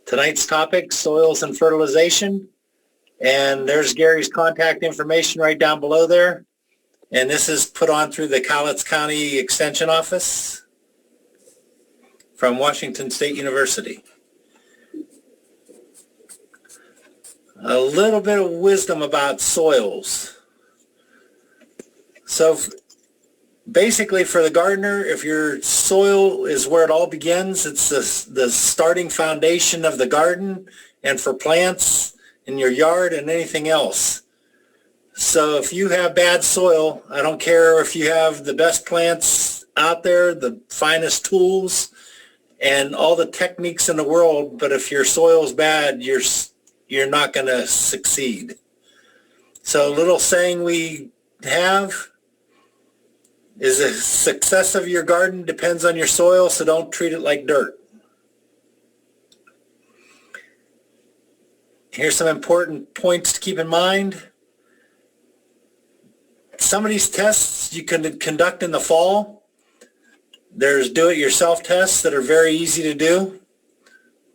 Tonight's topic, soils and fertilization. And there's Gary's contact information right down below there. And this is put on through the Cowlitz County Extension Office from Washington State University. A little bit of wisdom about soils. So basically for the gardener, if your soil is where it all begins, it's the starting foundation of the garden, and for plants in your yard and anything else. So if you have bad soil, I don't care if you have the best plants out there, the finest tools, and all the techniques in the world, but if your soil's bad, you're not going to succeed. So a little saying we have is the success of your garden depends on your soil, so don't treat it like dirt. Here's some important points to keep in mind. Some of these tests you can conduct in the fall. There's do-it-yourself tests that are very easy to do.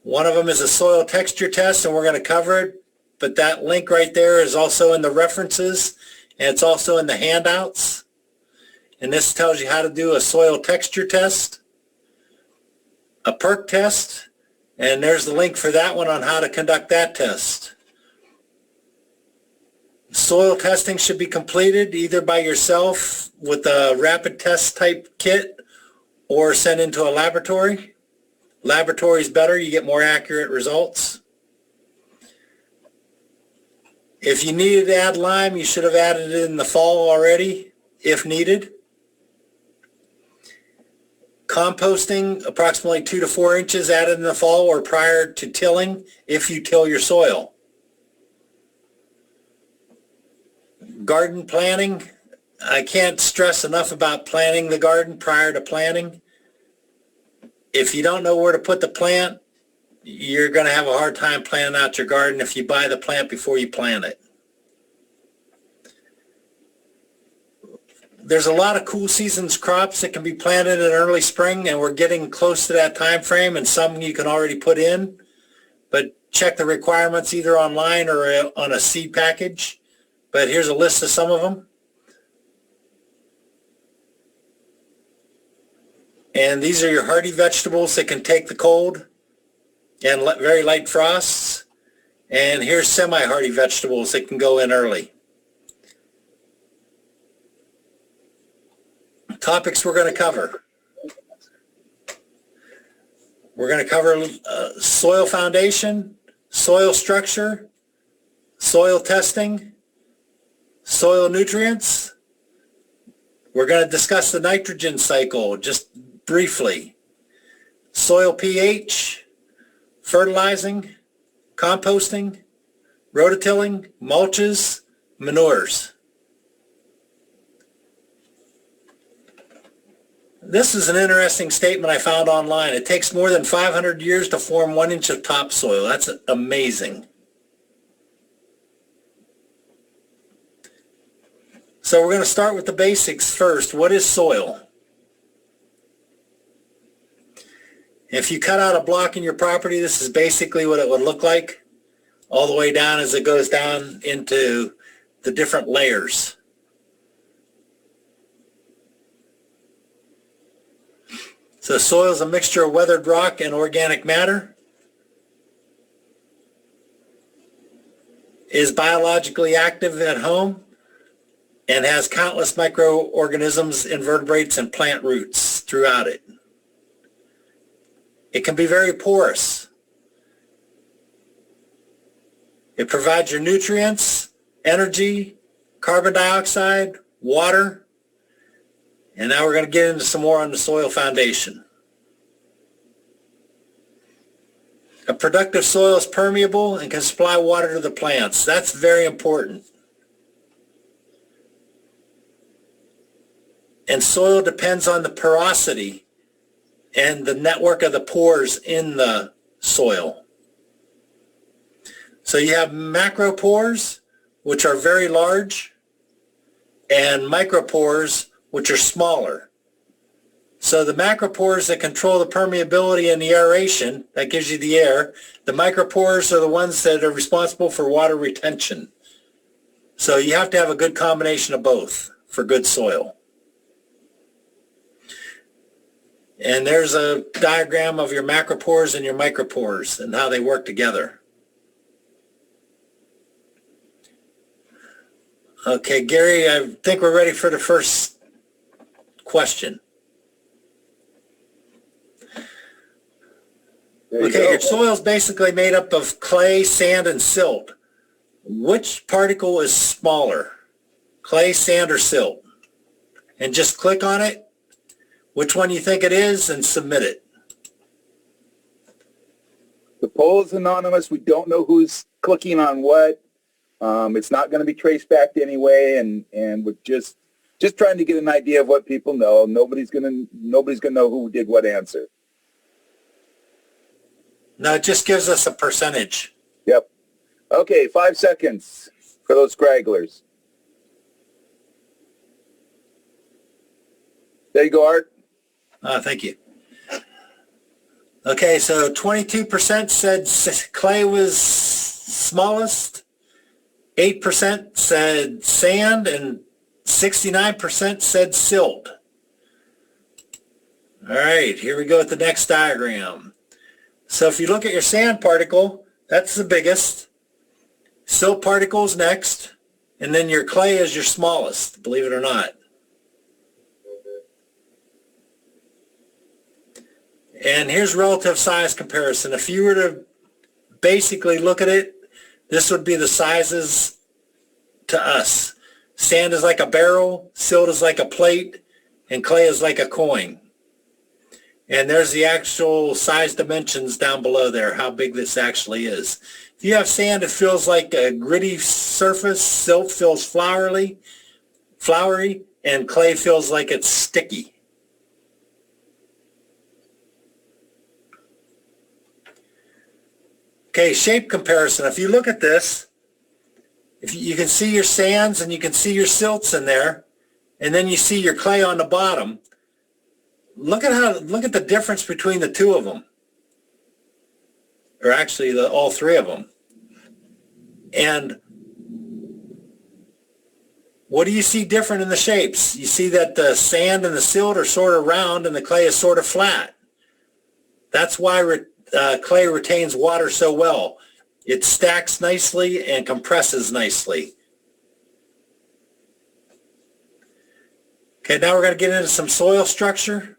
One of them is a soil texture test, and we're going to cover it, but that link right there is also in the references, and it's also in the handouts. And this tells you how to do a soil texture test, a perk test, and there's the link for that one on how to conduct that test. Soil testing should be completed either by yourself with a rapid test type kit or sent into a laboratory. Laboratory is better, you get more accurate results. If you needed to add lime, you should have added it in the fall already, if needed. Composting, approximately 2 to 4 inches added in the fall or prior to tilling, if you till your soil. Garden planting, I can't stress enough about planting the garden prior to planting. If you don't know where to put the plant, you're going to have a hard time planning out your garden if you buy the plant before you plant it. There's a lot of cool seasons crops that can be planted in early spring, and we're getting close to that time frame, and some you can already put in, but check the requirements either online or on a seed package. But here's a list of some of them. And these are your hardy vegetables that can take the cold and very light frosts. And here's semi-hardy vegetables that can go in early. Topics we're going to cover. We're going to cover soil foundation, soil structure, soil testing, soil nutrients. We're going to discuss the nitrogen cycle just briefly. Soil pH, fertilizing, composting, rototilling, mulches, manures. This is an interesting statement I found online. It takes more than 500 years to form 1 inch of topsoil. That's amazing. So we're going to start with the basics first. What is soil? If you cut out a block in your property, this is basically what it would look like, all the way down as it goes down into the different layers. So soil is a mixture of weathered rock and organic matter. Is biologically active at home and has countless microorganisms, invertebrates, and plant roots throughout it. It can be very porous. It provides your nutrients, energy, carbon dioxide, water, and now we're going to get into some more on the soil foundation. A productive soil is permeable and can supply water to the plants. That's very important. And soil depends on the porosity and the network of the pores in the soil. So you have macropores, which are very large, and micropores, which are smaller. So the macropores that control the permeability and the aeration, that gives you the air. The micropores are the ones that are responsible for water retention. So you have to have a good combination of both for good soil. And there's a diagram of your macropores and your micropores and how they work together. Okay, Gary, I think we're ready for the first question. Okay, your soil is basically made up of clay, sand, and silt. Which particle is smaller, clay, sand, or silt? And just click on it, which one you think it is, and submit it. The poll is anonymous. We don't know who's clicking on what. It's not going to be traced back to anyway, and we're just trying to get an idea of what people know. Nobody's gonna know who did what answer. No, it just gives us a percentage. Yep. Okay, 5 seconds for those scragglers. There you go, Art. Thank you. Okay, so 22% said clay was smallest. 8% said sand, and 69% said silt. All right, here we go with the next diagram. So if you look at your sand particle, that's the biggest. Silt particle is next, and then your clay is your smallest, believe it or not. And here's relative size comparison. If you were to basically look at it, this would be the sizes to us. Sand is like a barrel, silt is like a plate, and clay is like a coin. And there's the actual size dimensions down below there, how big this actually is. If you have sand, it feels like a gritty surface. Silt feels flowery, and clay feels like it's sticky. Okay, shape comparison. If you look at this, if you can see your sands and you can see your silts in there, and then you see your clay on the bottom. Look at the difference between the two of them, or actually all three of them. And what do you see different in the shapes? You see that the sand and the silt are sort of round and the clay is sort of flat. That's why clay retains water so well. It stacks nicely and compresses nicely. Okay, now we're going to get into some soil structure.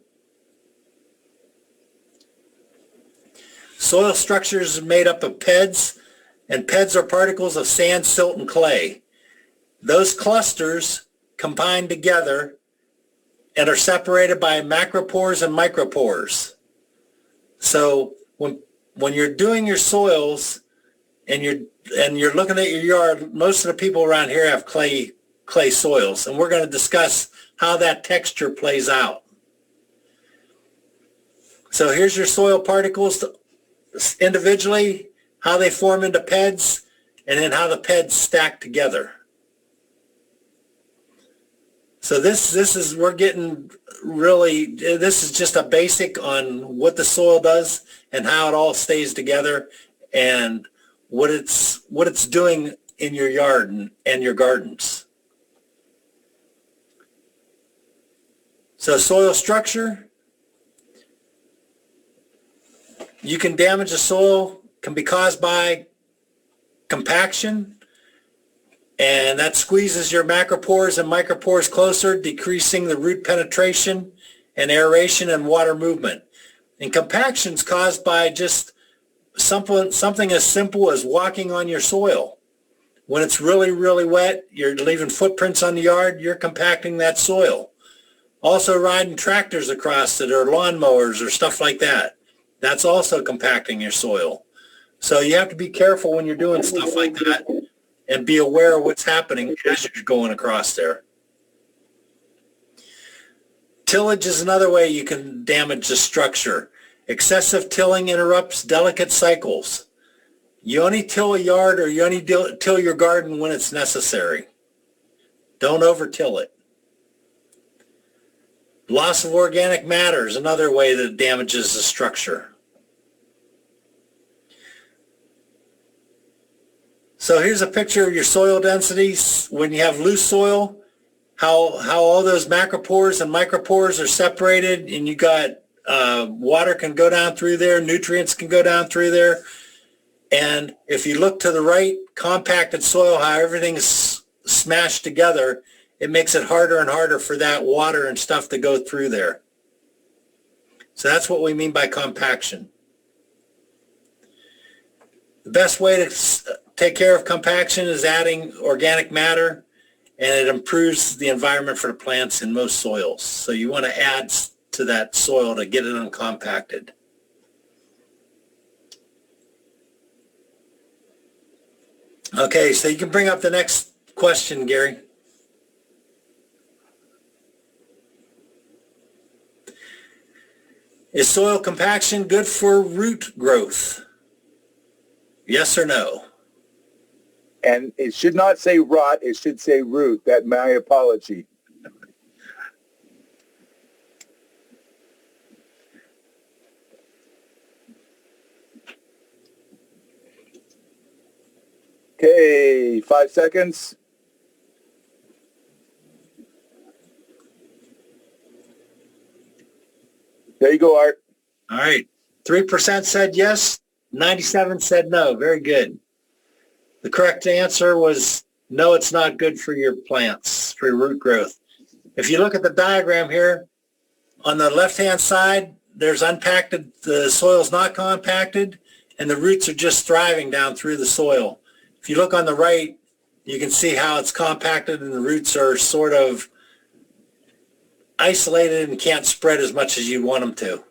Soil structure is made up of PEDs, and PEDs are particles of sand, silt, and clay. Those clusters combine together and are separated by macropores and micropores. So when you're doing your soils and you're looking at your yard, most of the people around here have clay soils, and we're going to discuss how that texture plays out. So here's your soil particles individually, how they form into PEDs, and then how the PEDs stack together. So this is just a basic on what the soil does and how it all stays together and what it's doing in your yard and your gardens. So soil structure, you can damage the soil, can be caused by compaction, and that squeezes your macropores and micropores closer, decreasing the root penetration and aeration and water movement. And compaction is caused by just something as simple as walking on your soil. When it's really, really wet, you're leaving footprints on the yard, you're compacting that soil. Also riding tractors across it or lawnmowers or stuff like that. That's also compacting your soil. So you have to be careful when you're doing stuff like that and be aware of what's happening as you're going across there. Tillage is another way you can damage the structure. Excessive tilling interrupts delicate cycles. You only till a yard or you only till your garden when it's necessary. Don't over-till it. Loss of organic matter is another way that damages the structure. So here's a picture of your soil densities when you have loose soil, how all those macropores and micropores are separated, and you got water can go down through there, nutrients can go down through there. And if you look to the right, compacted soil, how everything is smashed together, it makes it harder and harder for that water and stuff to go through there. So that's what we mean by compaction. The best way to take care of compaction is adding organic matter, and it improves the environment for the plants in most soils. So you want to add to that soil to get it uncompacted. Okay, so you can bring up the next question, Gary. Is soil compaction good for root growth? Yes or no? And it should not say rot, it should say root. That my apology. Okay, 5 seconds. There you go, Art. All right. 3% said yes, 97 said no. Very good. The correct answer was no, it's not good for your plants, for your root growth. If you look at the diagram here, on the left-hand side, there's unpacked, the soil's not compacted, and the roots are just thriving down through the soil. If you look on the right, you can see how it's compacted and the roots are sort of isolated and can't spread as much as you want them to.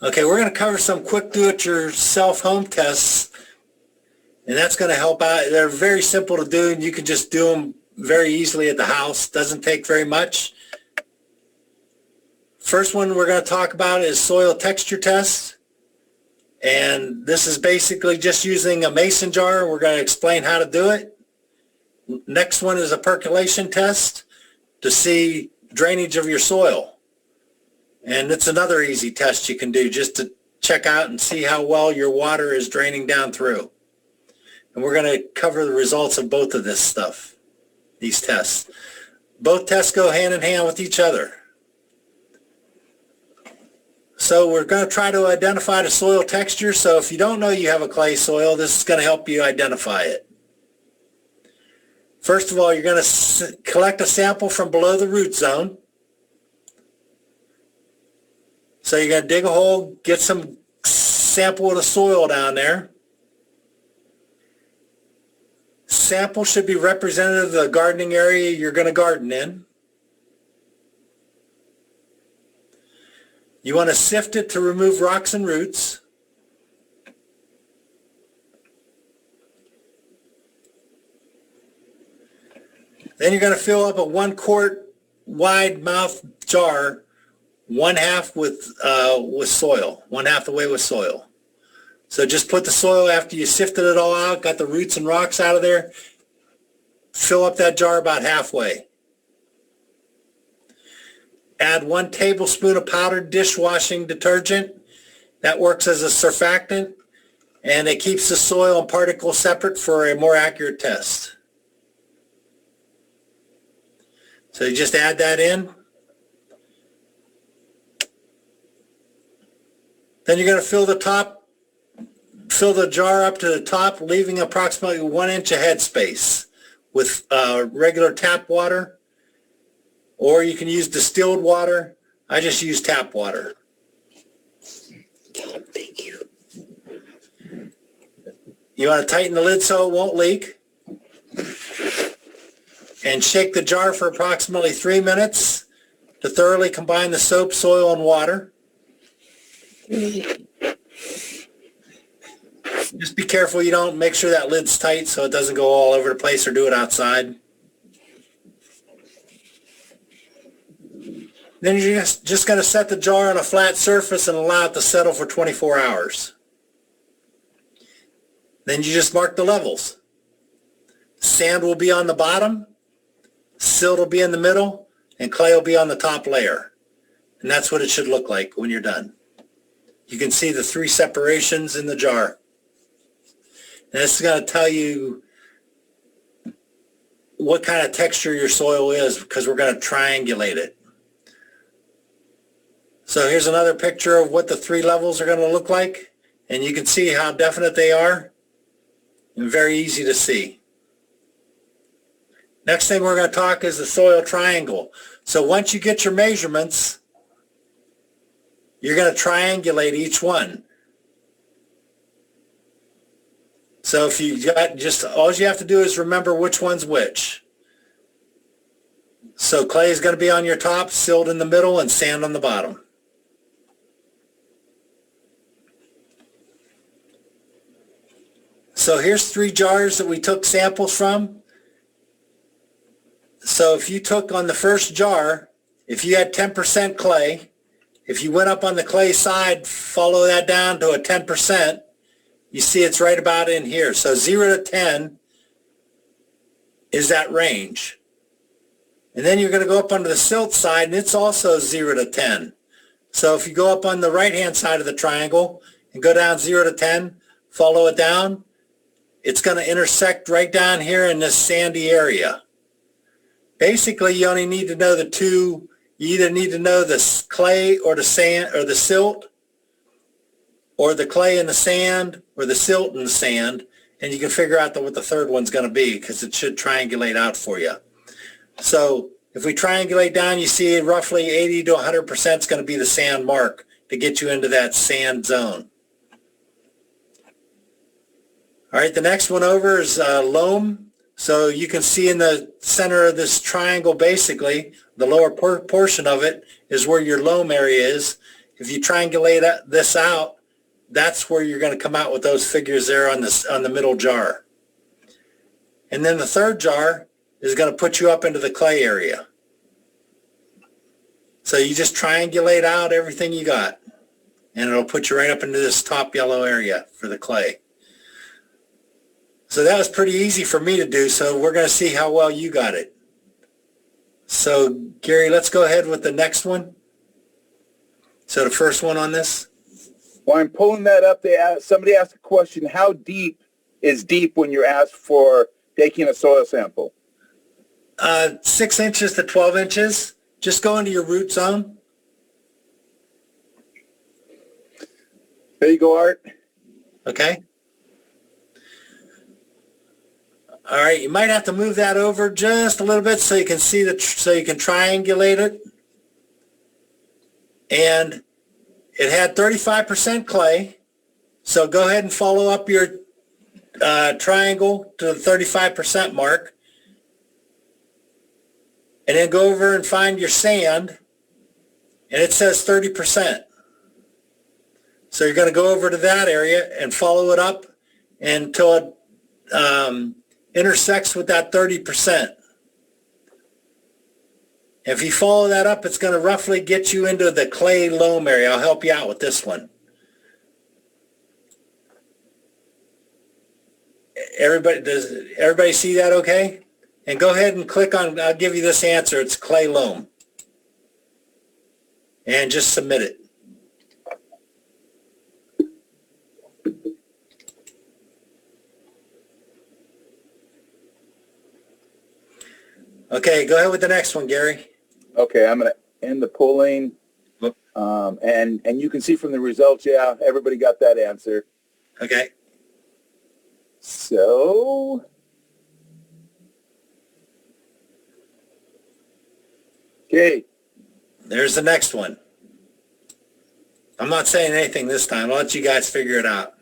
Okay, we're going to cover some quick do-it-yourself home tests, and that's going to help out. They're very simple to do, and you can just do them very easily at the house. Doesn't take very much. First one we're going to talk about is soil texture test, and this is basically just using a mason jar. We're going to explain how to do it. Next one is a percolation test to see drainage of your soil. And it's another easy test you can do just to check out and see how well your water is draining down through. And we're going to cover the results of both of this stuff, these tests. Both tests go hand in hand with each other. So we're going to try to identify the soil texture. So if you don't know you have a clay soil, this is going to help you identify it. First of all, you're going to collect a sample from below the root zone. So you're going to dig a hole, get some sample of the soil down there. Sample should be representative of the gardening area you're going to garden in. You want to sift it to remove rocks and roots. Then you're going to fill up a 1 quart wide mouth jar, 1/2 with soil, 1/2 the way with soil. So just put the soil after you sifted it all out, got the roots and rocks out of there, fill up that jar about halfway. Add 1 tablespoon of powdered dishwashing detergent. That works as a surfactant, and it keeps the soil and particles separate for a more accurate test. So you just add that in. Then you're going to fill the jar up to the top, leaving approximately 1 inch of headspace with regular tap water, or you can use distilled water. I just use tap water. Thank you. You want to tighten the lid so it won't leak. And shake the jar for approximately 3 minutes to thoroughly combine the soap, soil, and water. Just be careful you don't make sure that lid's tight so it doesn't go all over the place, or do it outside. Then you're just going to set the jar on a flat surface and allow it to settle for 24 hours. Then you just mark the levels. Sand will be on the bottom, silt will be in the middle, and clay will be on the top layer. And that's what it should look like when you're done. You can see the 3 separations in the jar. And this is going to tell you what kind of texture your soil is, because we're going to triangulate it. So here's another picture of what the 3 levels are going to look like. And you can see how definite they are and very easy to see. Next thing we're going to talk is the soil triangle. So once you get your measurements, you're going to triangulate each one. So if you got just, all you have to do is remember which one's which. So clay is going to be on your top, silt in the middle, and sand on the bottom. So here's 3 jars that we took samples from. So if you took on the first jar, if you had 10% clay, if you went up on the clay side, follow that down to a 10%, you see it's right about in here. So 0 to 10 is that range. And then you're going to go up onto the silt side, and it's also 0 to 10. So if you go up on the right-hand side of the triangle and go down 0 to 10, follow it down, it's going to intersect right down here in this sandy area. Basically, you only need to know the 2. You either need to know the clay or the sand or the silt, or the clay and the sand, or the silt and the sand, and you can figure out what the third one's going to be, because it should triangulate out for you. So if we triangulate down, you see roughly 80 to 100% is going to be the sand mark to get you into that sand zone. All right, the next one over is loam. So you can see in the center of this triangle, basically, the lower portion of it is where your loam area is. If you triangulate this out, that's where you're going to come out with those figures there on the middle jar. And then the third jar is going to put you up into the clay area. So you just triangulate out everything you got, and it'll put you right up into this top yellow area for the clay. So that was pretty easy for me to do, so we're going to see how well you got it. So Gary, let's go ahead with the next one. So the first one on this. While I'm pulling that up, somebody asked a question, how deep is deep when you're asked for taking a soil sample? 6 inches to 12 inches. Just go into your root zone. There you go, Art. Okay. All right, you might have to move that over just a little bit so you can see so you can triangulate it. And it had 35% clay. So go ahead and follow up your triangle to the 35% mark. And then go over and find your sand. And it says 30%. So you're going to go over to that area and follow it up until it intersects with that 30%. If you follow that up, it's going to roughly get you into the clay loam area. I'll help you out with this one. Does everybody see that okay? And go ahead and click on, I'll give you this answer. It's clay loam. And just submit it. Okay, go ahead with the next one, Gary. Okay, I'm going to end the polling. And you can see from the results, yeah, everybody got that answer. Okay. So, okay. There's the next one. I'm not saying anything this time. I'll let you guys figure it out.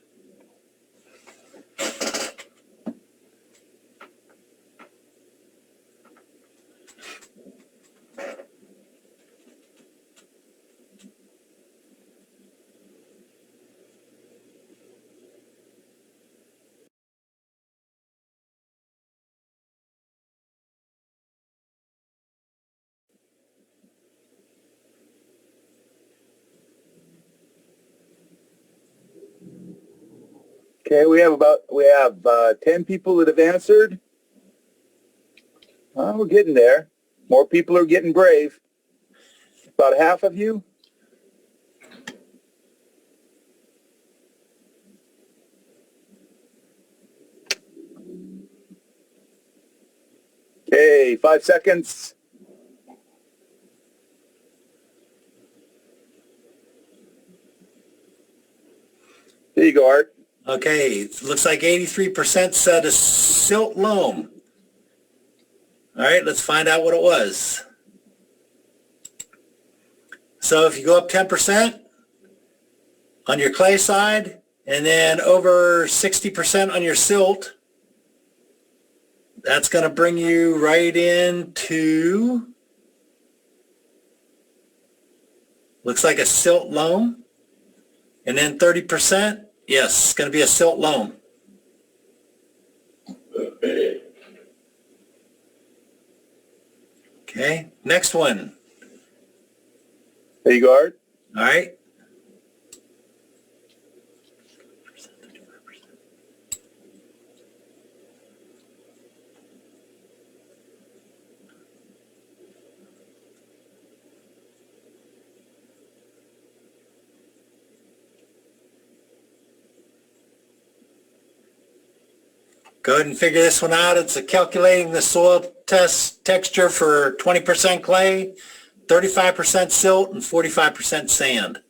Okay, we have 10 people that have answered. We're getting there. More people are getting brave. About half of you. Okay, 5 seconds. There you go, Art. Okay, looks like 83% said a silt loam. All right, let's find out what it was. So if you go up 10% on your clay side and then over 60% on your silt, that's going to bring you right into, looks like a silt loam. And then 30%, yes, it's going to be a silt loam. Okay, next one. There you go, Art. All right. Go ahead and figure this one out. It's calculating the soil test texture for 20% clay, 35% silt, and 45% sand.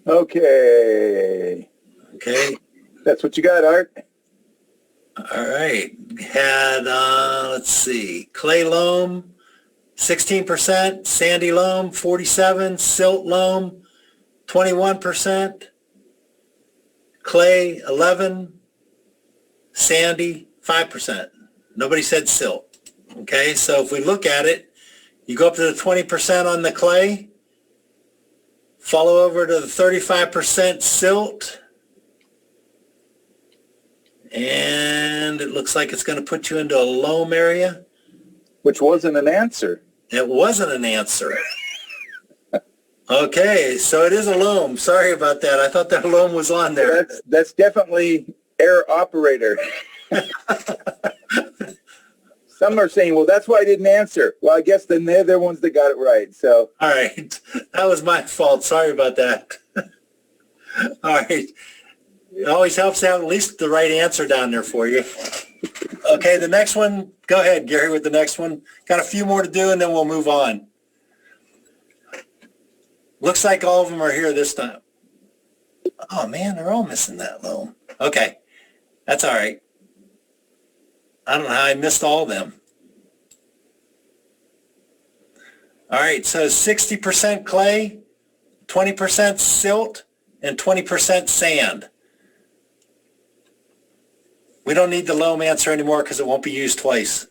Okay. Okay. That's what you got, Art. All right. Had, let's see, clay loam, 16%, sandy loam, 47, silt loam, 21%, clay, 11, sandy, 5%. Nobody said silt. Okay, so if we look at it, you go up to the 20% on the clay, follow over to the 35% silt, and it looks like it's going to put you into a loam area. Which wasn't an answer. It wasn't an answer. Okay, so it is a loam. Sorry about that. I thought that loam was on there. That's definitely error operator. Some are saying, well, that's why I didn't answer. Well, I guess then they're the ones that got it right. So, all right, that was my fault. Sorry about that. All right, it always helps to have at least the right answer down there for you. Okay, the next one. Go ahead, Gary, with the next one. Got a few more to do, and then we'll move on. Looks like all of them are here this time. Oh, man, they're all missing that loam. Okay, that's all right. I don't know how I missed all of them. All right, so 60% clay, 20% silt, and 20% sand. We don't need the loam answer anymore because it won't be used twice.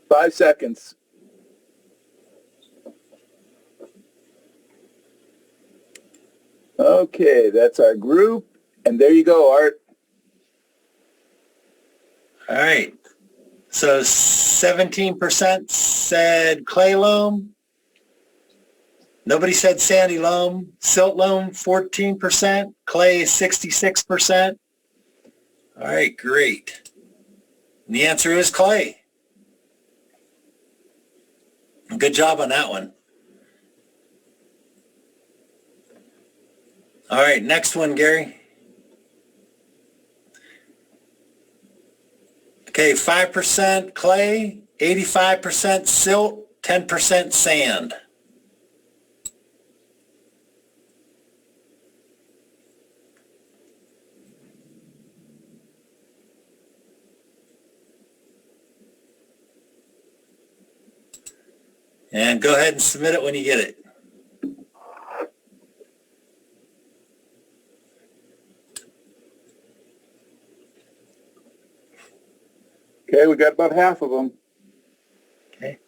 Five seconds. Okay, that's our group. And there you go, Art. All right. So 17% said clay loam. Nobody said sandy loam. Silt loam, 14%. Clay, 66%. All right, great. And the answer is clay. Good job on that one. All right, next one, Gary. Okay, 5% clay, 85% silt, 10% sand. And go ahead and submit it when you get it. Okay, we got about half of them. Okay.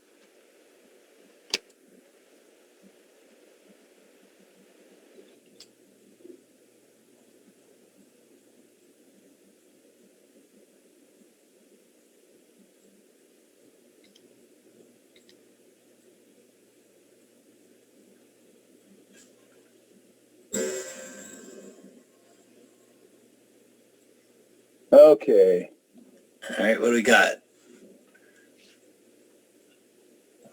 Okay. All right, what do we got?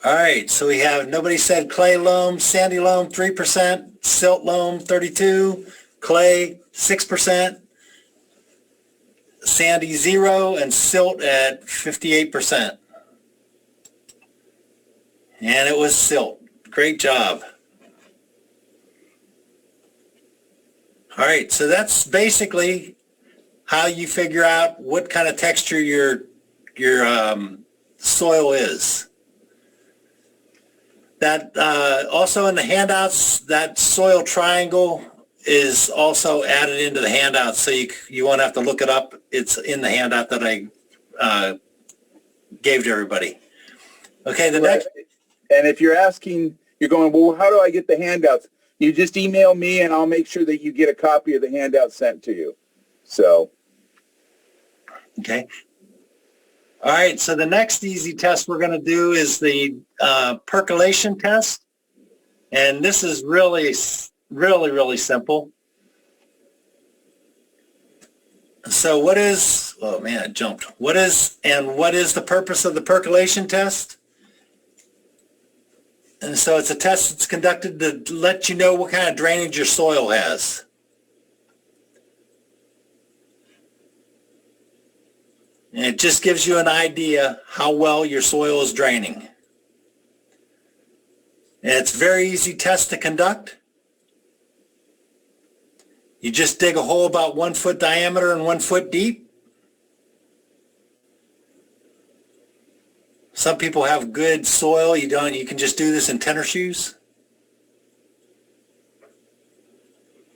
All right, so we have, nobody said clay loam, sandy loam 3%, silt loam 32, clay 6%, sandy 0, and silt at 58%. And it was silt. Great job. All right, so that's basically how you figure out what kind of texture your soil is. That also in the handouts, that soil triangle is also added into the handout, so you won't have to look it up. It's in the handout that I gave to everybody. Okay, the next. And if you're asking, you're going, well, how do I get the handouts? You just email me and I'll make sure that you get a copy of the handout sent to you. So. Okay. All right, so the next easy test we're going to do is the percolation test. And this is really simple. So what is, oh man, it jumped. What is the purpose of the percolation test? And so it's a test that's conducted to let you know what kind of drainage your soil has. And it just gives you an idea how well your soil is draining. And it's a very easy test to conduct. You just dig a hole about 1 foot diameter and 1 foot deep. Some people have good soil. You can just do this in tennis shoes.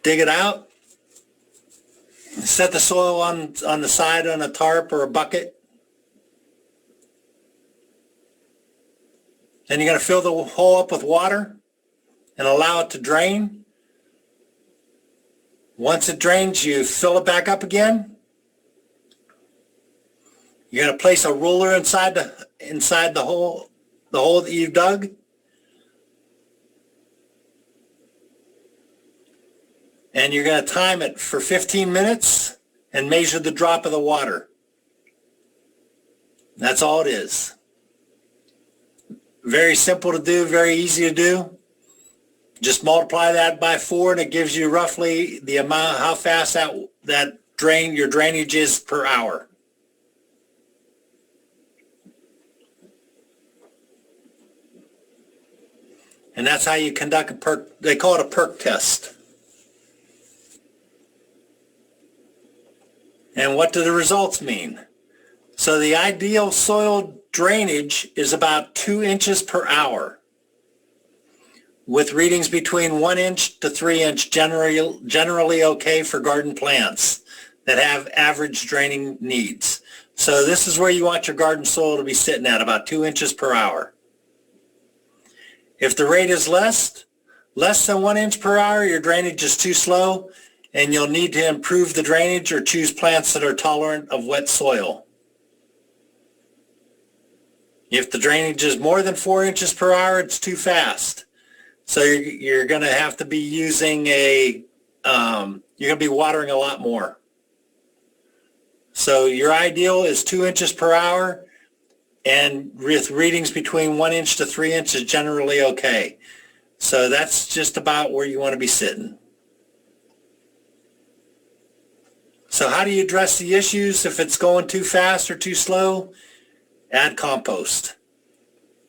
Dig it out. Set the soil on the side on a tarp or a bucket. Then you're going to fill the hole up with water and allow it to drain. Once it drains, you fill it back up again. You're going to place a ruler inside the hole that you've dug. And you're going to time it for 15 minutes and measure the drop of the water. That's all it is. Very simple to do, very easy to do. Just multiply that by 4 and it gives you roughly the amount, how fast your drainage is per hour. And that's how you conduct a perk, they call it a perk test. And what do the results mean? So the ideal soil drainage is about 2 inches per hour, with readings between 1 inch to 3 inch generally okay for garden plants that have average draining needs. So this is where you want your garden soil to be sitting at, about 2 inches per hour. If the rate is less than 1 inch per hour, your drainage is too slow, and you'll need to improve the drainage or choose plants that are tolerant of wet soil. If the drainage is more than 4 inches per hour, it's too fast. So you're going to have to be using you're going to be watering a lot more. So your ideal is 2 inches per hour, and with readings between 1 inch to 3 inches generally okay. So that's just about where you want to be sitting. So how do you address the issues if it's going too fast or too slow? Add compost.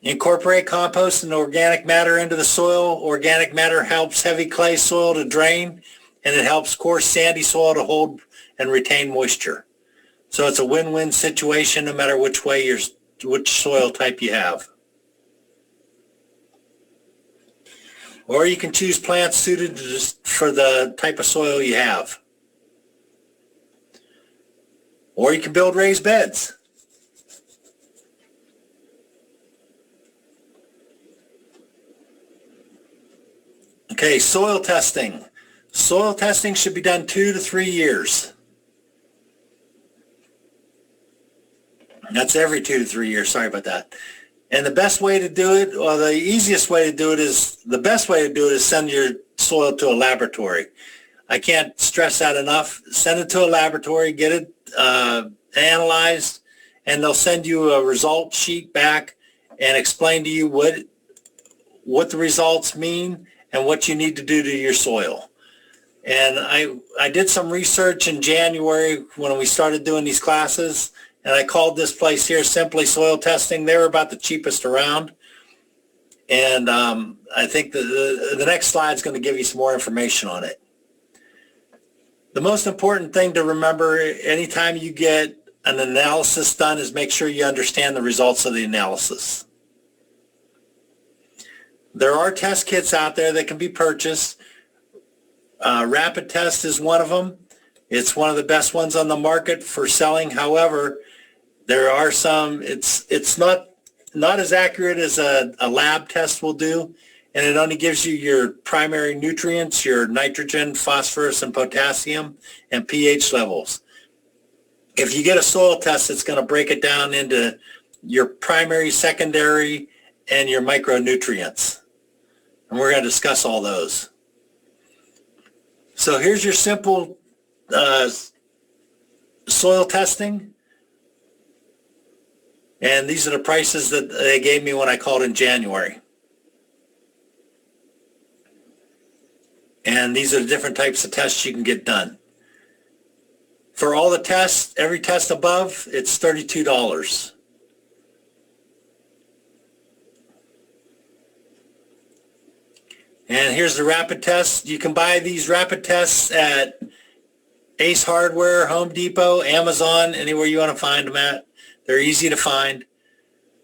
Incorporate compost and organic matter into the soil. Organic matter helps heavy clay soil to drain, and it helps coarse sandy soil to hold and retain moisture. So it's a win-win situation no matter which soil type you have. Or you can choose plants suited for the type of soil you have. Or you can build raised beds. Okay, soil testing. Soil testing should be done 2 to 3 years. That's every 2 to 3 years. Sorry about that. And the best way to do it, or the easiest way to do it is, the best way to do it is send your soil to a laboratory. I can't stress that enough. Send it to a laboratory, get it analyzed, and they'll send you a result sheet back and explain to you what the results mean and what you need to do to your soil. And I did some research in January when we started doing these classes, and I called this place here Simply Soil Testing. They were about the cheapest around. And I think the next slide is going to give you some more information on it. The most important thing to remember anytime you get an analysis done is make sure you understand the results of the analysis. There are test kits out there that can be purchased. Rapid Test is one of them. It's one of the best ones on the market for selling. However, there are some, it's not as accurate as a lab test will do, and it only gives you your primary nutrients, your nitrogen, phosphorus, and potassium, and pH levels. If you get a soil test, it's going to break it down into your primary, secondary, and your micronutrients. And we're going to discuss all those. So here's your simple soil testing. And these are the prices that they gave me when I called in January. And these are the different types of tests you can get done. For all the tests, every test above, it's $32. And here's the rapid test. You can buy these rapid tests at Ace Hardware, Home Depot, Amazon, anywhere you want to find them at. They're easy to find.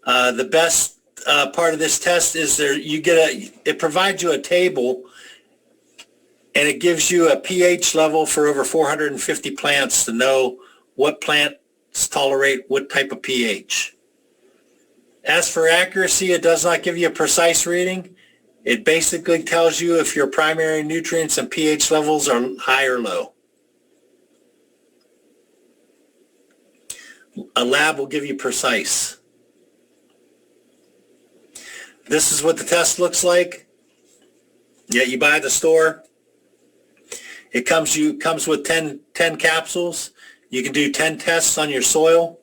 The best part of this test is it provides you a table, and it gives you a pH level for over 450 plants to know what plants tolerate what type of pH. As for accuracy, it does not give you a precise reading. It basically tells you if your primary nutrients and pH levels are high or low. A lab will give you precise. This is what the test looks like. Yeah, you buy at the store. It comes with 10 capsules. You can do 10 tests on your soil.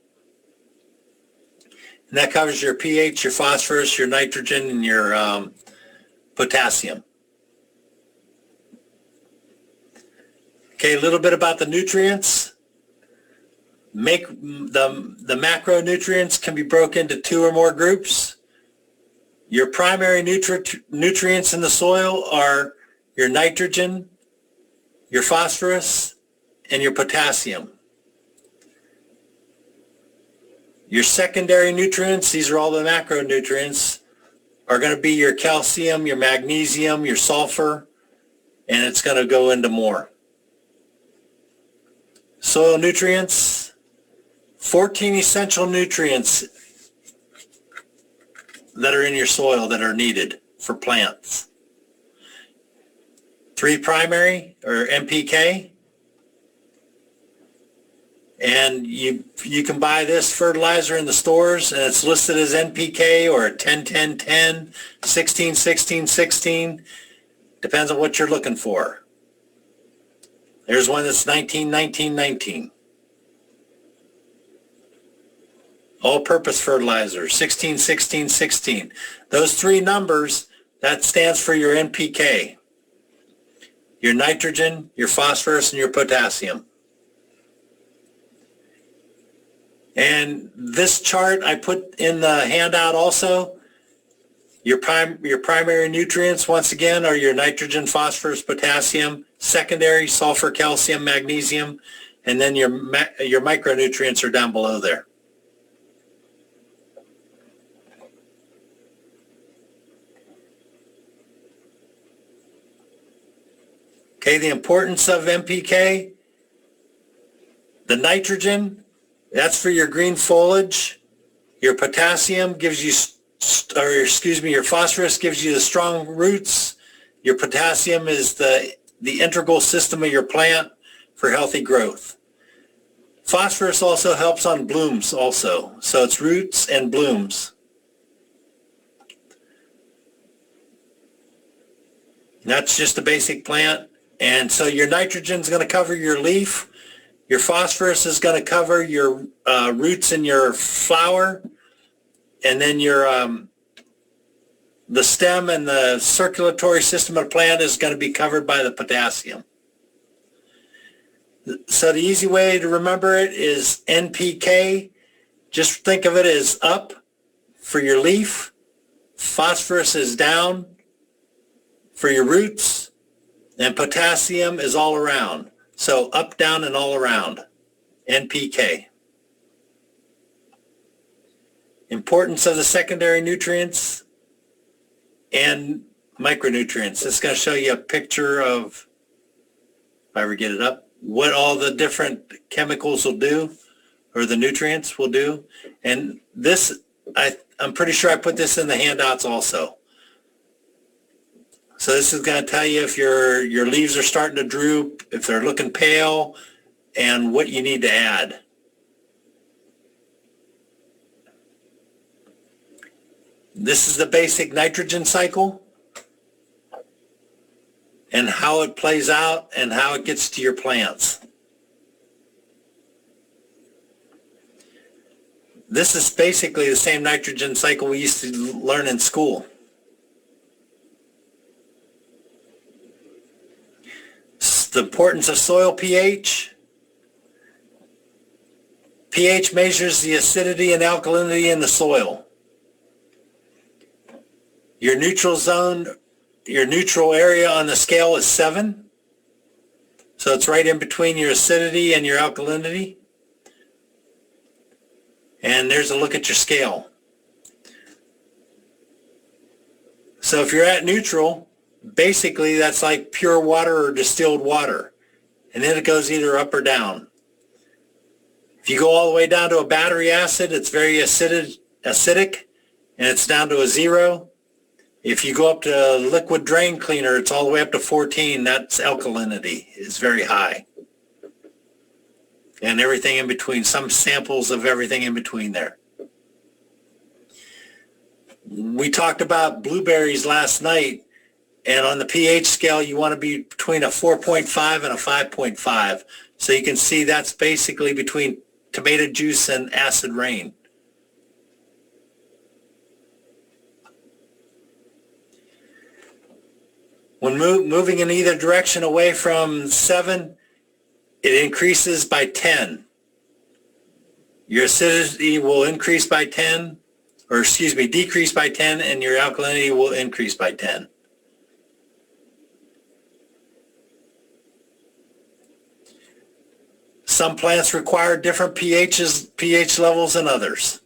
And that covers your pH, your phosphorus, your nitrogen, and your potassium. Okay, a little bit about the nutrients. The macronutrients can be broken into 2 or more groups. Your primary nutrients in the soil are your nitrogen, your phosphorus, and your potassium. Your secondary nutrients, these are all the macronutrients, are going to be your calcium, your magnesium, your sulfur, and it's going to go into more. Soil nutrients, 14 essential nutrients that are in your soil that are needed for plants. 3 primary, or NPK, and you can buy this fertilizer in the stores, and it's listed as NPK or 10-10-10, 16-16-16, depends on what you're looking for. There's one that's 19-19-19. All-purpose fertilizer, 16-16-16. Those 3 numbers, that stands for your NPK. Your nitrogen, your phosphorus, and your potassium. And this chart I put in the handout also. Your primary nutrients, once again, are your nitrogen, phosphorus, potassium, secondary, sulfur, calcium, magnesium, and then your micronutrients are down below there. Okay, the importance of NPK, the nitrogen, that's for your green foliage. Your potassium gives you, your phosphorus gives you the strong roots. Your potassium is the integral system of your plant for healthy growth. Phosphorus also helps on blooms also. So it's roots and blooms. That's just a basic plant. And so your nitrogen is going to cover your leaf. Your phosphorus is going to cover your roots and your flower. And then your the stem and the circulatory system of the plant is going to be covered by the potassium. So the easy way to remember it is NPK. Just think of it as up for your leaf. Phosphorus is down for your roots. And potassium is all around. So up, down, and all around. NPK. Importance of the secondary nutrients and micronutrients. This is going to show you a picture of, if I ever get it up, what all the different chemicals will do, or the nutrients will do. And this, I'm pretty sure I put this in the handouts also. So this is going to tell you if your leaves are starting to droop, if they're looking pale, and what you need to add. This is the basic nitrogen cycle and how it plays out and how it gets to your plants. This is basically the same nitrogen cycle we used to learn in school. The importance of soil pH. pH measures the acidity and alkalinity in the soil. Your neutral zone, your neutral area on the scale is 7. So it's right in between your acidity and your alkalinity. And there's a look at your scale. So if you're at neutral, basically that's like pure water or distilled water. And then it goes either up or down. If you go all the way down to a battery acid, it's very acidic and it's down to a 0. If you go up to liquid drain cleaner, it's all the way up to 14. That's alkalinity. It's very high. And everything in between, some samples of everything in between there. We talked about blueberries last night, and on the pH scale, you want to be between a 4.5 and a 5.5. So you can see that's basically between tomato juice and acid rain. When moving in either direction away from 7, it increases by 10. Your acidity will increase by 10, or decrease by 10, and your alkalinity will increase by 10. Some plants require different pH levels than others.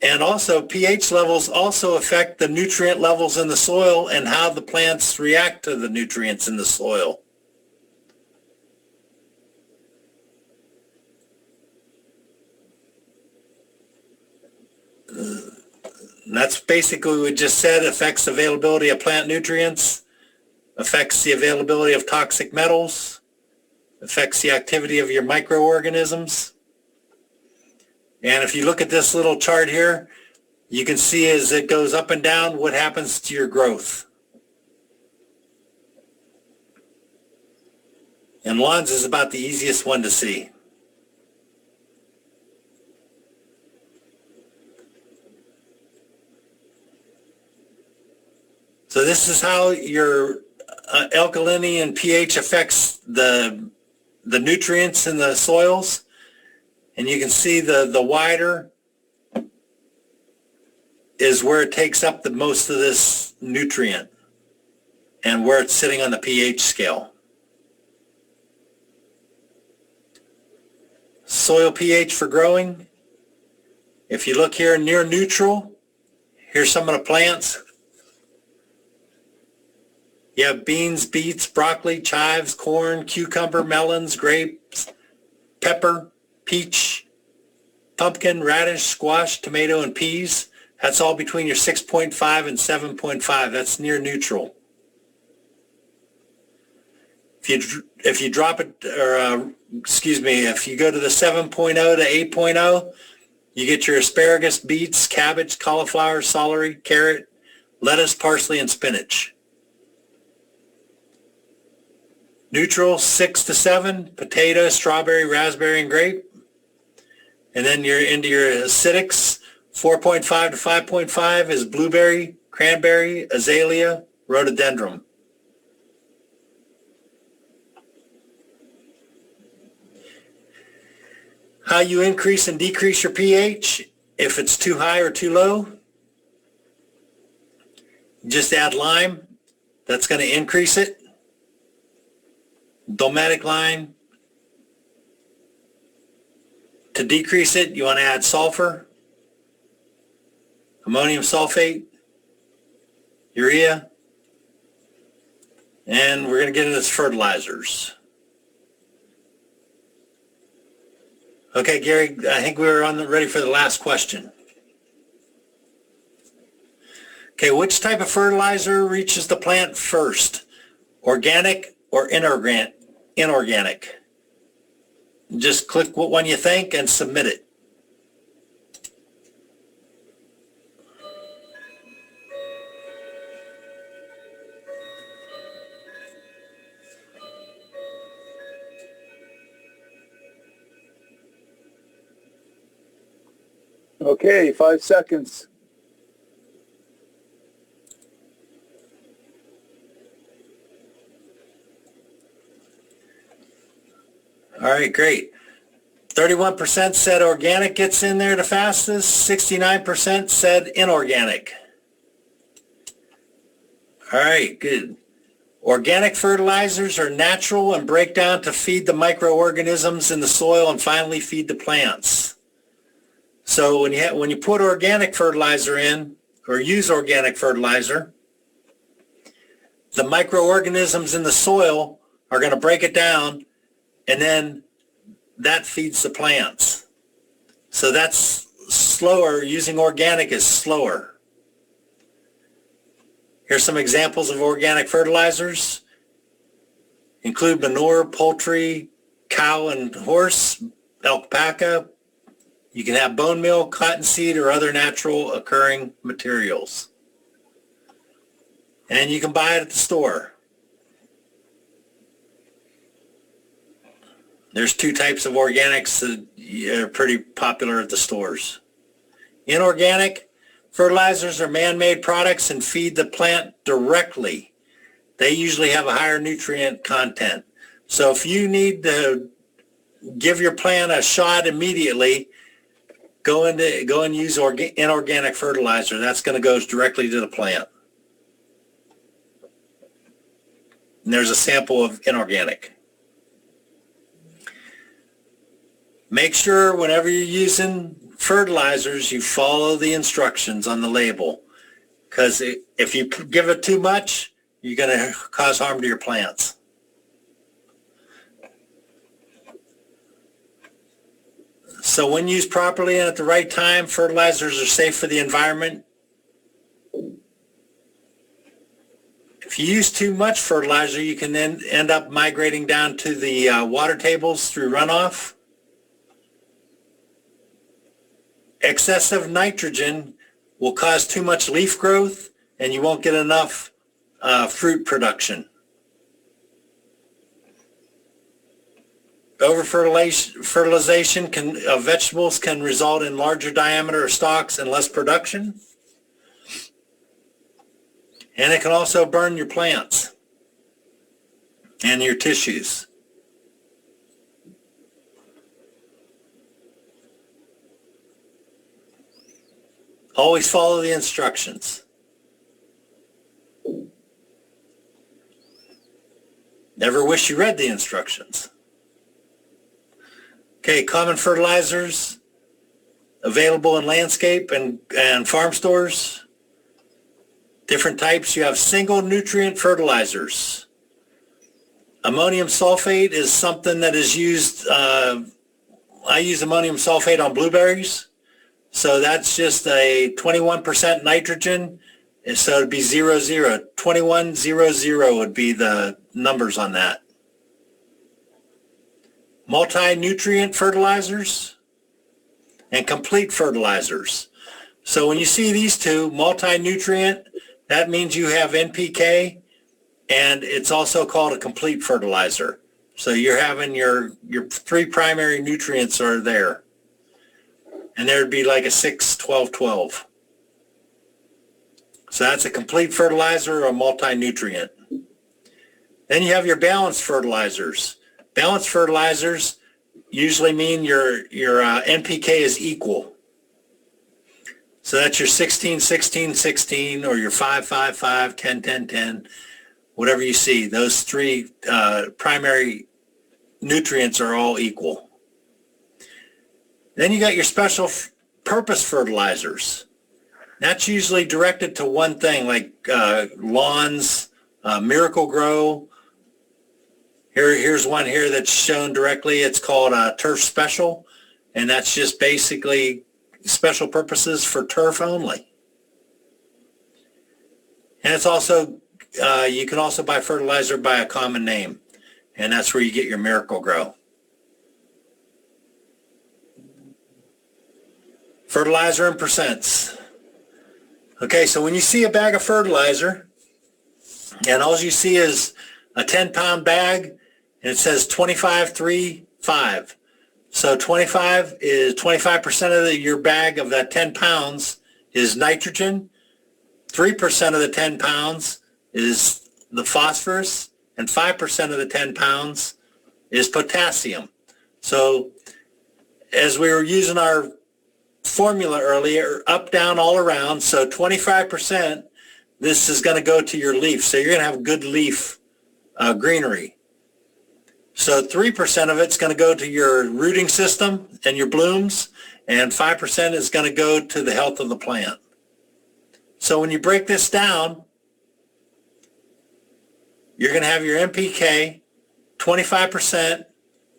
And also, pH levels also affect the nutrient levels in the soil and how the plants react to the nutrients in the soil. And that's basically what we just said. Affects availability of plant nutrients, affects the availability of toxic metals, affects the activity of your microorganisms. And if you look at this little chart here, you can see as it goes up and down what happens to your growth. And lawns is about the easiest one to see. So this is how your alkalinity and pH affects the nutrients in the soils. And you can see the wider is where it takes up the most of this nutrient and where it's sitting on the pH scale. Soil pH for growing. If you look here near neutral, here's some of the plants. You have beans, beets, broccoli, chives, corn, cucumber, melons, grapes, pepper, peach, pumpkin, radish, squash, tomato, and peas. That's all between your 6.5 and 7.5. That's near neutral. If you drop it, or if you go to the 7.0 to 8.0, you get your asparagus, beets, cabbage, cauliflower, celery, carrot, lettuce, parsley, and spinach. Neutral, 6 to 7, potato, strawberry, raspberry, and grape. And then you're into your acidics. 4.5 to 5.5 is blueberry, cranberry, azalea, rhododendron. How you increase and decrease your pH, if it's too high or too low, just add lime. That's going to increase it. Domatic lime. To decrease it, you want to add sulfur, ammonium sulfate, urea, and we're going to get into fertilizers. Okay, Gary, I think we're ready for the last question. Okay, which type of fertilizer reaches the plant first? Organic or inorganic? Just click what one you think and submit it. Okay, 5 seconds. All right, great. 31% said organic gets in there the fastest. 69% said inorganic. All right, good. Organic fertilizers are natural and break down to feed the microorganisms in the soil and finally feed the plants. So when you put organic fertilizer in or use organic fertilizer, the microorganisms in the soil are going to break it down, and then that feeds the plants. So that's slower. Using organic is slower. Here's some examples of organic fertilizers. Include manure, poultry, cow and horse, alpaca. You can have bone meal, cottonseed, or other natural occurring materials. And you can buy it at the store. There's 2 types of organics that are pretty popular at the stores. Inorganic fertilizers are man-made products and feed the plant directly. They usually have a higher nutrient content. So if you need to give your plant a shot immediately, go and use inorganic fertilizer. That's going to go directly to the plant. And there's a sample of inorganic. Make sure whenever you're using fertilizers, you follow the instructions on the label. Because if you give it too much, you're going to cause harm to your plants. So when used properly and at the right time, fertilizers are safe for the environment. If you use too much fertilizer, you can then end up migrating down to the water tables through runoff. Excessive nitrogen will cause too much leaf growth, and you won't get enough fruit production. Over-fertilization of vegetables can result in larger diameter stalks and less production. And it can also burn your plants and your tissues. Always follow the instructions. Never wish you read the instructions. Okay, common fertilizers available in landscape and farm stores. Different types. You have single nutrient fertilizers. Ammonium sulfate is something that is used, I use ammonium sulfate on blueberries. So that's just a 21% nitrogen. And so it'd be 0, 0. 21, 0, 0 would be the numbers on that. Multi-nutrient fertilizers and complete fertilizers. So when you see these two, multi-nutrient, that means you have NPK, and it's also called a complete fertilizer. So you're having your three primary nutrients are there. And there'd be like a 6, 12, 12. So that's a complete fertilizer or a multi-nutrient. Then you have your balanced fertilizers. Balanced fertilizers usually mean your NPK is equal. So that's your 16, 16, 16, or your 5, 5, 5, 10, 10, 10, whatever you see. Those three primary nutrients are all equal. Then you got your special purpose fertilizers. That's usually directed to one thing, like lawns, Miracle Grow. Here's one here that's shown directly. It's called Turf Special, and that's just basically special purposes for turf only. And it's also, you can also buy fertilizer by a common name, and that's where you get your Miracle Grow. Fertilizer and percents. Okay, so when you see a bag of fertilizer, and all you see is a 10-pound bag, and it says 25, 3, 5. So 25 is 25% of your bag of that 10 pounds is nitrogen. 3% of the 10 pounds is the phosphorus, and 5% of the 10 pounds is potassium. So as we were using our formula earlier, up, down, all around, so 25%, this is going to go to your leaf. So you're going to have good leaf greenery. So 3% of it's going to go to your rooting system and your blooms, and 5% is going to go to the health of the plant. So when you break this down, you're going to have your NPK, 25%,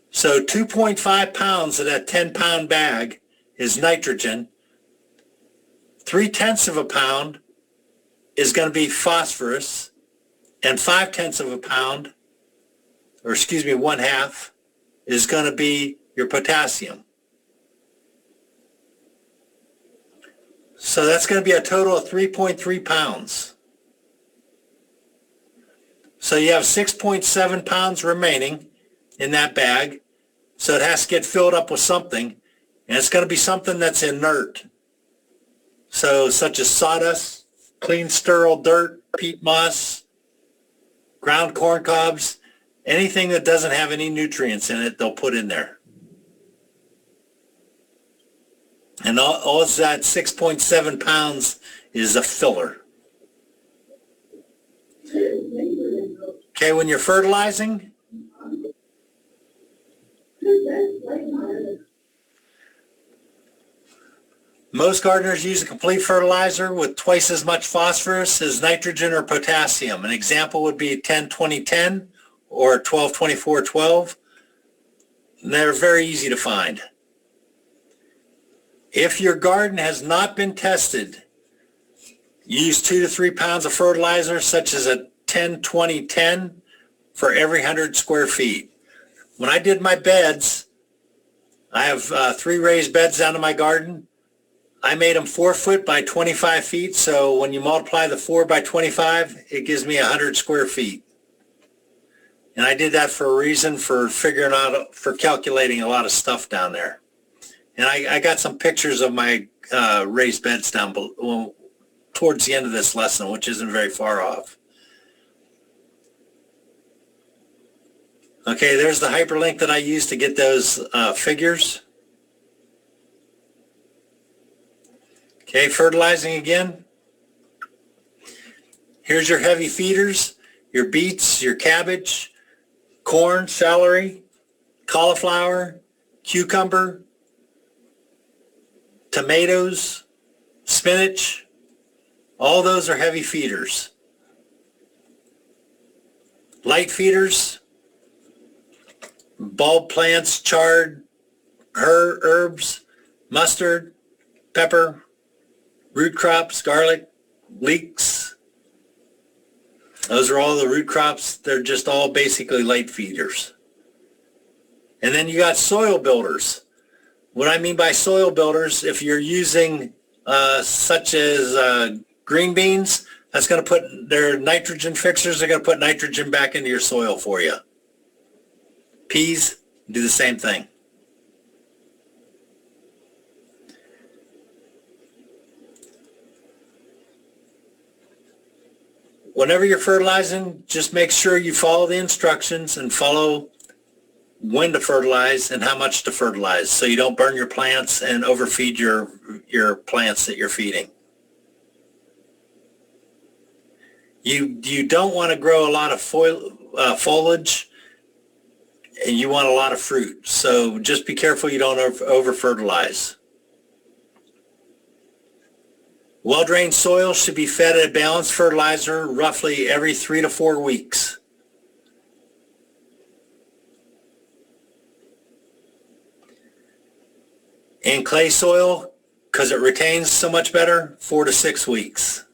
so 2.5 pounds of that 10-pound bag is nitrogen. 0.3 of a pound is going to be phosphorus, and 0.5 of a pound, or excuse me, 1/2, is going to be your potassium. So that's going to be a total of 3.3 pounds. So you have 6.7 pounds remaining in that bag. So it has to get filled up with something, and it's going to be something that's inert. So such as sawdust, clean sterile dirt, peat moss, ground corn cobs, anything that doesn't have any nutrients in it, they'll put in there. And all that 6.7 pounds is a filler. Okay, when you're fertilizing, most gardeners use a complete fertilizer with twice as much phosphorus as nitrogen or potassium. An example would be 10-20-10 or 12-24-12. They're very easy to find. If your garden has not been tested, use 2 to 3 pounds of fertilizer, such as a 10-20-10 for every 100 square feet. When I did my beds, I have 3 raised beds down in my garden. I made them 4 foot by 25 feet. So when you multiply the 4 by 25, it gives me 100 square feet. And I did that for a reason, for figuring out, for calculating a lot of stuff down there. And I got some pictures of my raised beds down below, towards the end of this lesson, which isn't very far off. Okay, there's the hyperlink that I used to get those figures. Okay, fertilizing again. Here's your heavy feeders, your beets, your cabbage, corn, celery, cauliflower, cucumber, tomatoes, spinach, All those are heavy feeders. Light feeders, bulb plants, chard, herbs, mustard, pepper, root crops, garlic, leeks. Those are all the root crops. They're just all basically light feeders. And then you got soil builders. What I mean by soil builders, if you're using such as green beans, that's going to put their nitrogen fixers, they're going to put nitrogen back into your soil for you. Peas do the same thing. Whenever you're fertilizing, just make sure you follow the instructions and follow when to fertilize and how much to fertilize so you don't burn your plants and overfeed your plants that you're feeding. You don't want to grow a lot of foliage, and you want a lot of fruit. So just be careful you don't over fertilize. Well-drained soil should be fed a balanced fertilizer roughly every 3 to 4 weeks. In clay soil, because it retains so much better, 4 to 6 weeks.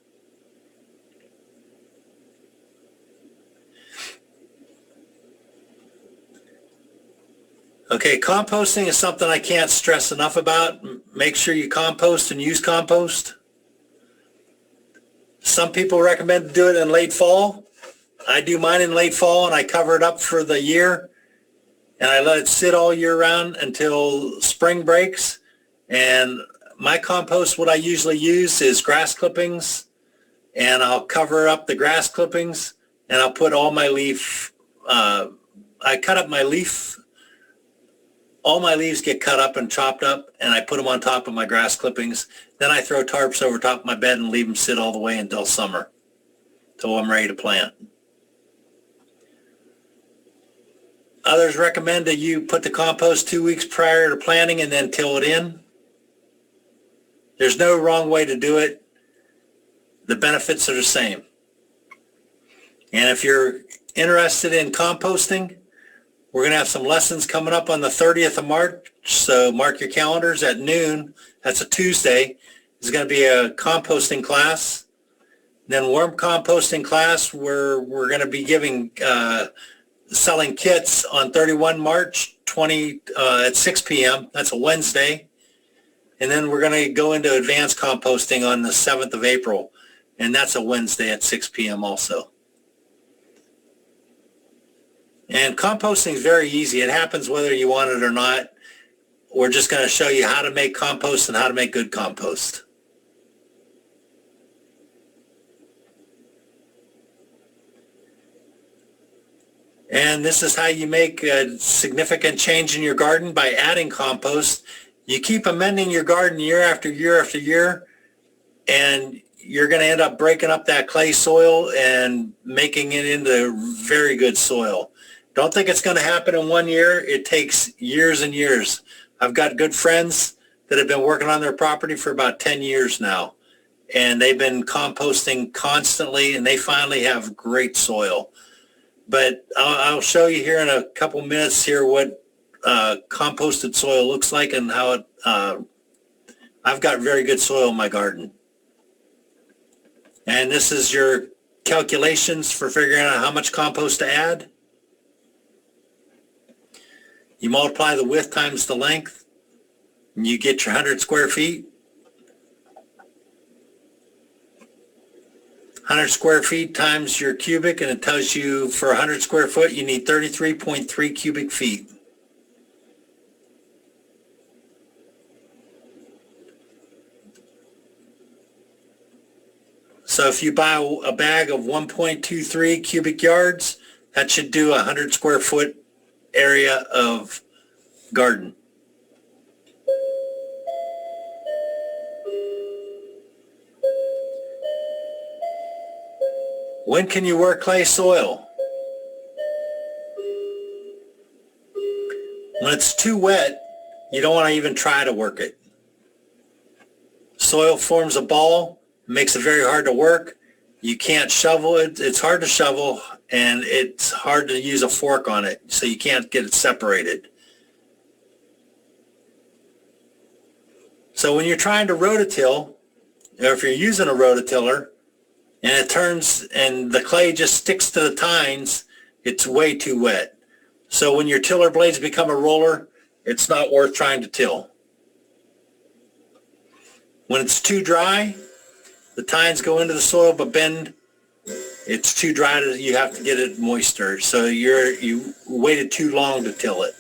Okay, composting is something I can't stress enough about. Make sure you compost and use compost. Some people recommend to do it in late fall. I do mine in late fall and I cover it up for the year and I let it sit all year round until spring breaks. And my compost, what I usually use is grass clippings, and I'll cover up the grass clippings and I'll put all my leaf, I cut up my leaf. All my leaves get cut up and chopped up, and I put them on top of my grass clippings. Then I throw tarps over top of my bed and leave them sit all the way until summer, until I'm ready to plant. Others recommend that you put the compost 2 weeks prior to planting and then till it in. There's no wrong way to do it. The benefits are the same. And if you're interested in composting, we're going to have some lessons coming up on the 30th of March, so mark your calendars at noon. That's a Tuesday. It's going to be a composting class. Then worm composting class, we're going to be selling kits on 31 March at 6 p.m. That's a Wednesday. And then we're going to go into advanced composting on the 7th of April, and that's a Wednesday at 6 p.m. also. And composting is very easy. It happens whether you want it or not. We're just going to show you how to make compost and how to make good compost. And this is how you make a significant change in your garden by adding compost. You keep amending your garden year after year after year, and you're going to end up breaking up that clay soil and making it into very good soil. Don't think it's going to happen in 1 year. It takes years and years. I've got good friends that have been working on their property for about 10 years now, and they've been composting constantly, and they finally have great soil. But I'll show you here in a couple minutes here what composted soil looks like and how it, I've got very good soil in my garden. And this is your calculations for figuring out how much compost to add. You multiply the width times the length, and you get your 100 square feet. 100 square feet times your cubic, and it tells you for 100 square foot, you need 33.3 cubic feet. So if you buy a bag of 1.23 cubic yards, that should do a 100 square foot area of garden. When can you work clay soil? When it's too wet, you don't want to even try to work it. Soil forms a ball, makes it very hard to work. You can't shovel it. It's hard to shovel, and it's hard to use a fork on it, so you can't get it separated. So when you're trying to rototill, or if you're using a rototiller, and it turns and the clay just sticks to the tines, it's way too wet. So when your tiller blades become a roller, it's not worth trying to till. When it's too dry, the tines go into the soil but bend. It's too dry to, you have to get it moister. So you waited too long to till it.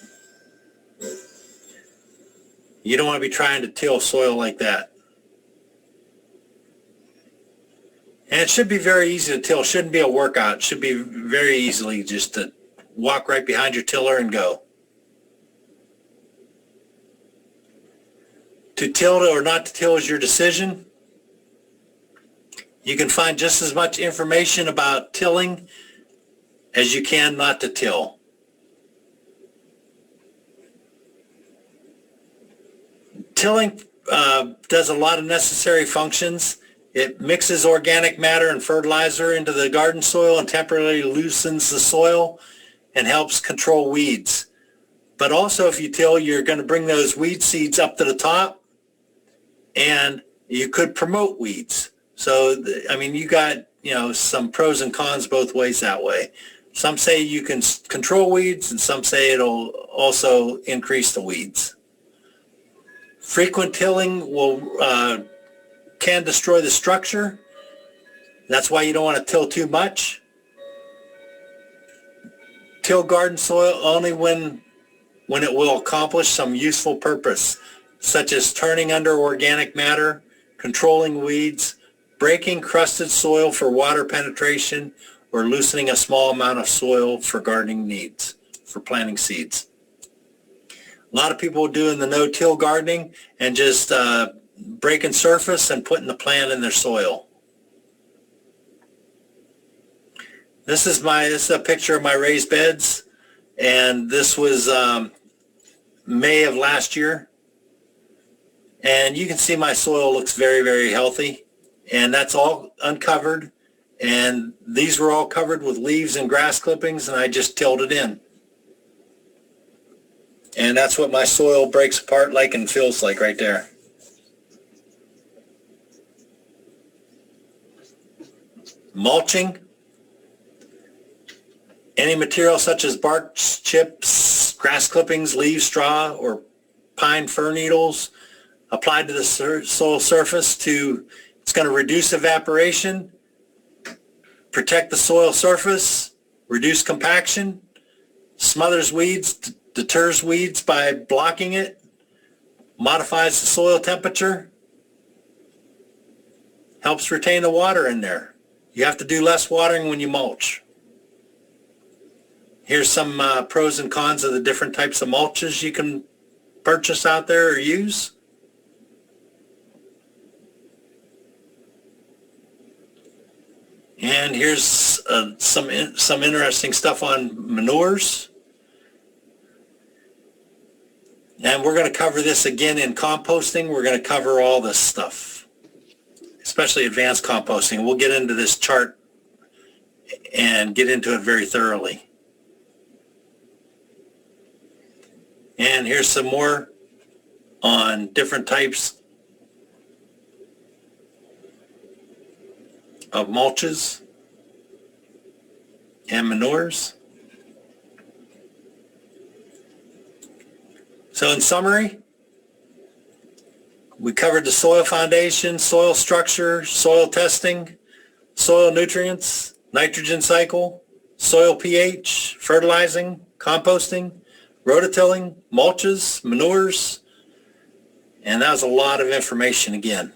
You don't want to be trying to till soil like that. And it should be very easy to till. It shouldn't be a workout. It should be very easily just to walk right behind your tiller and go. To till or not to till is your decision. You can find just as much information about tilling as you can not to till. Tilling does a lot of necessary functions. It mixes organic matter and fertilizer into the garden soil and temporarily loosens the soil and helps control weeds. But also if you till, you're going to bring those weed seeds up to the top, and you could promote weeds. So, I mean, you got, some pros and cons both ways that way. Some say you can control weeds, and some say it'll also increase the weeds. Frequent tilling can destroy the structure. That's why you don't want to till too much. Till garden soil only when it will accomplish some useful purpose, such as turning under organic matter, controlling weeds, breaking crusted soil for water penetration, or loosening a small amount of soil for gardening needs, for planting seeds. A lot of people doing the no-till gardening and just breaking surface and putting the plant in their soil. This is a picture of my raised beds, and this was May of last year. And you can see my soil looks very, very healthy, and that's all uncovered. And these were all covered with leaves and grass clippings, and I just tilled it in. And that's what my soil breaks apart like and feels like right there. Mulching. Any material such as bark, chips, grass clippings, leaves, straw, or pine fir needles applied to the soil surface it's going to reduce evaporation, protect the soil surface, reduce compaction, smothers weeds, deters weeds by blocking it, modifies the soil temperature, helps retain the water in there. You have to do less watering when you mulch. Here's some pros and cons of the different types of mulches you can purchase out there or use. And here's some interesting stuff on manures. And we're going to cover this again in composting. We're going to cover all this stuff, especially advanced composting. We'll get into this chart and get into it very thoroughly. And here's some more on different types of mulches and manures. So in summary, we covered the soil foundation, soil structure, soil testing, soil nutrients, nitrogen cycle, soil pH, fertilizing, composting, rototilling, mulches, manures, and that was a lot of information again.